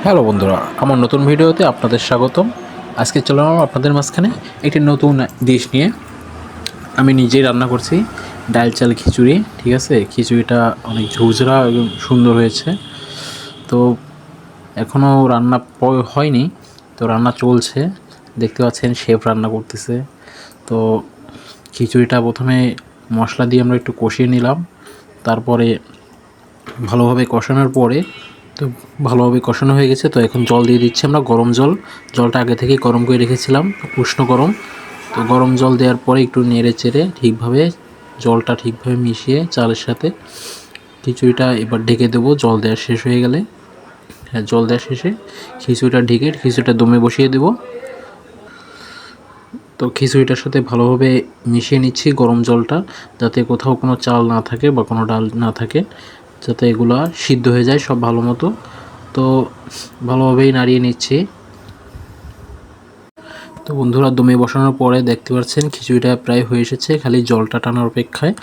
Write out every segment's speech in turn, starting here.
Hello বন্ধুরা, আমার নতুন ভিডিওতে আপনাদের স্বাগতম। আজকে চলে এলাম আপনাদের মাঝখানে একটি নতুন ডিশ নিয়ে। আমি নিজেই রান্না করছি ডাল চাল খিচুড়ি। ঠিক আছে, খিচুড়িটা অনেক ঝুরঝুরা এবং সুন্দর হয়েছে। তো এখনও রান্না হয়নি, তো রান্না চলছে। দেখতে পাচ্ছেন শেফ রান্না করতেছে। তো খিচুড়িটা প্রথমে মশলা দিয়ে আমরা একটু কষিয়ে নিলাম। তারপরে ভালোভাবে কষানোর পরে তো ভালোভাবে কষানো হয়ে গেছে। তো এখন জল দিয়ে দিচ্ছি আমরা, গরম জল। জলটা আগে থেকেই গরম করে রেখেছিলাম, উষ্ণ গরম। তো গরম জল দেওয়ার পরে একটু নেড়ে চেড়ে ঠিকভাবে জলটা ঠিকভাবে মিশিয়ে চালের সাথে খিচুড়িটা এবার ঢেকে দেবো জল দেওয়া শেষ হয়ে গেলে। হ্যাঁ, জল দেওয়া শেষে খিচুড়িটা ঢেকে খিচুড়িটা দমে বসিয়ে দেবো। তো খিচুড়িটার সাথে ভালোভাবে মিশিয়ে নিচ্ছি গরম জলটা, যাতে কোথাও কোনো চাল না থাকে বা কোনো ডাল না থাকে, যাতে এগুলা সিদ্ধ হয়ে যায় সব ভালো মতো। তো ভালোভাবেই নাড়িয়ে নিচ্ছি। তো বন্ধুরা, দমে বসানোর পরে দেখতে পাচ্ছেন খিচুড়িটা প্রায় হয়ে এসেছে, খালি জলটা টানার অপেক্ষায়।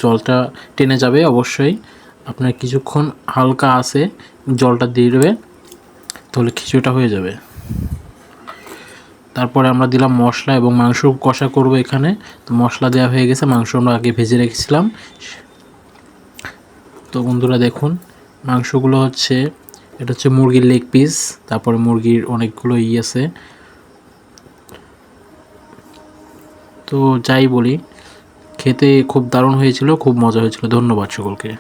জলটা টেনে যাবে অবশ্যই, আপনার কিছুক্ষণ হালকা আছে জলটা দিয়ে দেবে, তাহলে খিচুড়িটা হয়ে যাবে। তারপরে আমরা দিলাম মশলা এবং মাংস কষা করব এখানে। তো মশলা দেওয়া হয়ে গেছে, মাংস আমরা আগে ভেজে রেখেছিলাম। তো বন্ধুরা দেখুন, মাংসগুলো হচ্ছে, এটা হচ্ছে মুরগির লেগ পিস। তারপরে মুরগির অনেকগুলো আছে। তো যাই বলি, খেতে খুব দারুণ হয়েছিল, খুব মজা হয়েছিল। ধন্যবাদ সকলকে।